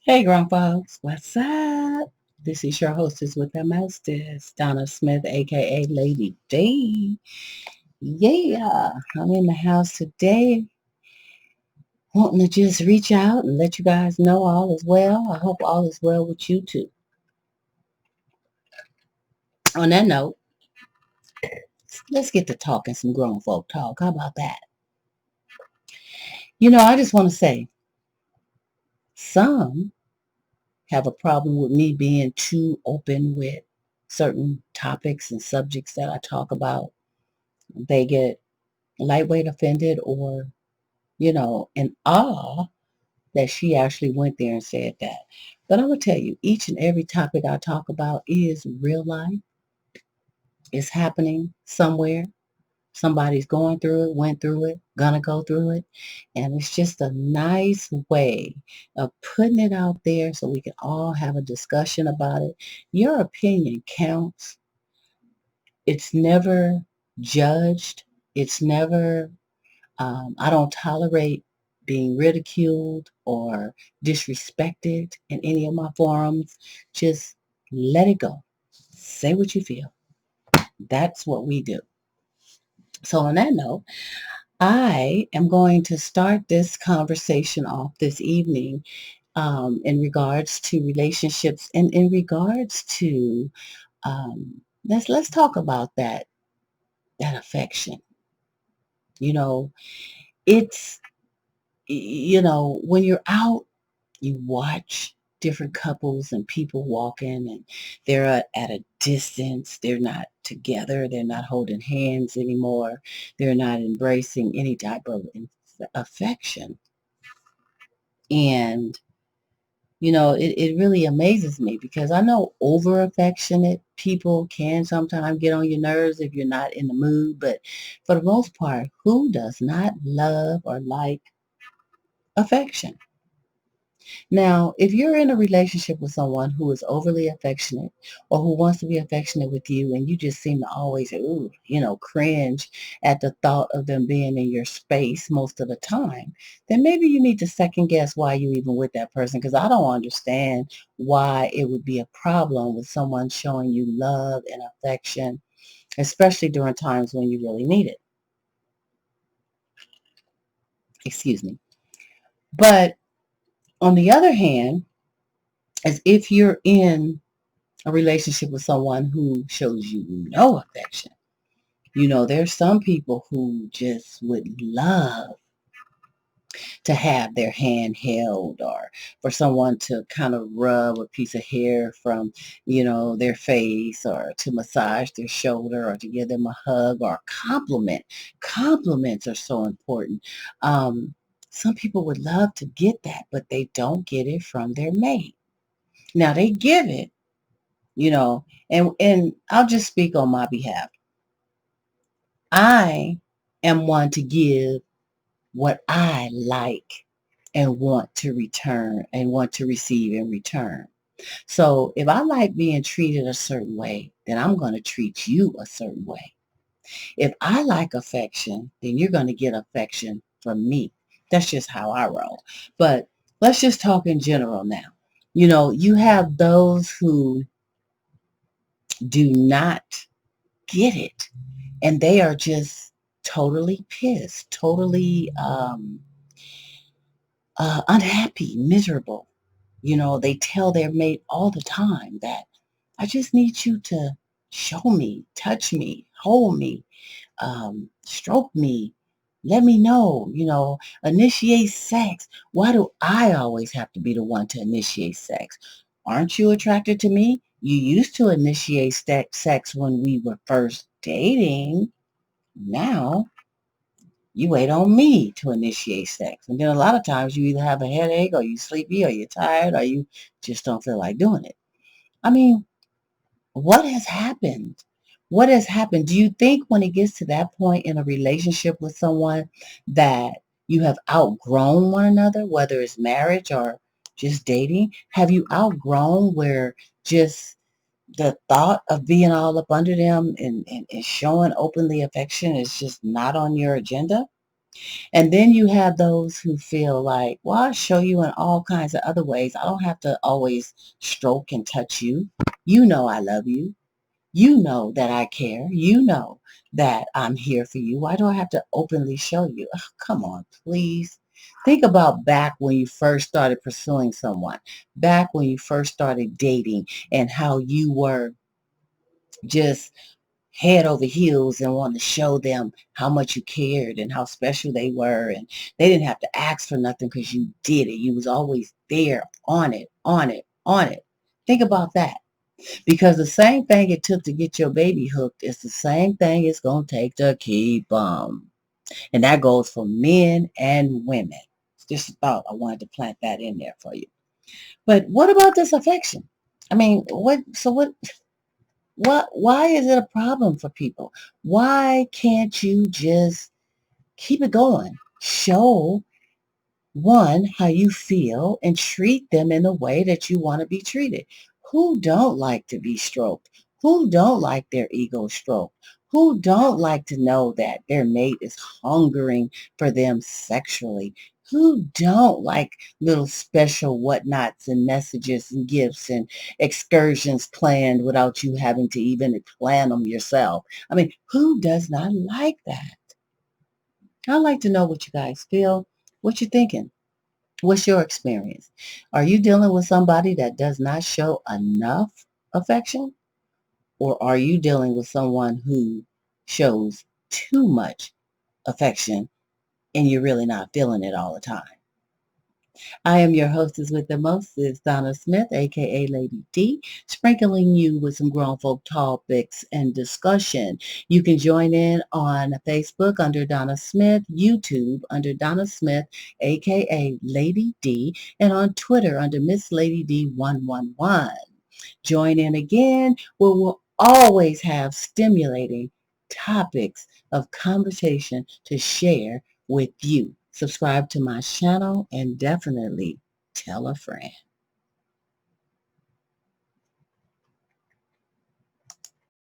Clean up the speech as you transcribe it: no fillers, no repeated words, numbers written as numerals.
Hey, grown folks, what's up? This is your hostess with the mostest, Donna Smith, aka Lady D. Yeah, I'm in the house today, wanting to just reach out and let you guys know all is well. I hope all is well with you too. On that note, let's get to talking some grown folk talk. How about that? I just want to say some have a problem with me being too open with certain topics and subjects that I talk about. They get lightweight offended or, in awe that she actually went there and said that. But I'm going to tell you, each and every topic I talk about is real life. It's happening somewhere. Somebody's going through it, went through it, gonna go through it. And it's just a nice way of putting it out there so we can all have a discussion about it. Your opinion counts. It's never judged. It's never I don't tolerate being ridiculed or disrespected in any of my forums. Just let it go. Say what you feel. That's what we do. So, on that note, I am going to start this conversation off this evening in regards to relationships and in regards to let's talk about that affection. You know, it's when you're out, you watch different couples and people walking and they're at a distance. They're not together. They're not holding hands anymore. They're not embracing any type of affection. And, it really amazes me because I know over affectionate people can sometimes get on your nerves if you're not in the mood. But for the most part, who does not love or like affection? Now, if you're in a relationship with someone who is overly affectionate or who wants to be affectionate with you and you just seem to always, ooh, cringe at the thought of them being in your space most of the time, then maybe you need to second guess why you even with that person because I don't understand why it would be a problem with someone showing you love and affection, especially during times when you really need it. Excuse me. But on the other hand, as if you're in a relationship with someone who shows you no affection. There's some people who just would love to have their hand held or for someone to kind of rub a piece of hair from, their face or to massage their shoulder or to give them a hug or a compliment. Compliments are so important. Some people would love to get that, but they don't get it from their mate. Now they give it, and I'll just speak on my behalf. I am one to give what I like and want to return and want to receive in return. So if I like being treated a certain way, then I'm going to treat you a certain way. If I like affection, then you're going to get affection from me. That's just how I roll. But let's just talk in general now. You have those who do not get it. And they are just totally pissed, totally unhappy, miserable. They tell their mate all the time that I just need you to show me, touch me, hold me, stroke me, let me know, initiate sex. Why do I always have to be the one to initiate sex? Aren't you attracted to me? You used to initiate sex when we were first dating. Now you wait on me to initiate sex. And then a lot of times you either have a headache or you sleepy or you're tired or you just don't feel like doing it. I mean, what has happened? What has happened? Do you think when it gets to that point in a relationship with someone that you have outgrown one another, whether it's marriage or just dating? Have you outgrown where just the thought of being all up under them and showing openly affection is just not on your agenda? And then you have those who feel like, well, I'll show you in all kinds of other ways. I don't have to always stroke and touch you. You know I love you. You know that I care. You know that I'm here for you. Why do I have to openly show you? Ugh, come on, please. Think about back when you first started pursuing someone, back when you first started dating, and how you were just head over heels and wanted to show them how much you cared and how special they were. And they didn't have to ask for nothing because you did it. You was always there on it, on it, on it. Think about that. Because the same thing it took to get your baby hooked is the same thing it's going to take to keep them. And that goes for men and women. It's just a thought. I wanted to plant that in there for you. But what about this affection? I mean, why is it a problem for people? Why can't you just keep it going? Show one, how you feel and treat them in the way that you want to be treated. Who don't like to be stroked? Who don't like their ego stroked? Who don't like to know that their mate is hungering for them sexually? Who don't like little special whatnots and messages and gifts and excursions planned without you having to even plan them yourself? I mean, who does not like that? I'd like to know what you guys feel, what you're thinking. What's your experience? Are you dealing with somebody that does not show enough affection? Or are you dealing with someone who shows too much affection and you're really not feeling it all the time? I am your hostess with the most, is Donna Smith, aka Lady D, sprinkling you with some grown folk topics and discussion. You can join in on Facebook under Donna Smith, YouTube under Donna Smith, aka Lady D, and on Twitter under Miss Lady D 111. Join in again where we'll always have stimulating topics of conversation to share with you. Subscribe to my channel and definitely tell a friend.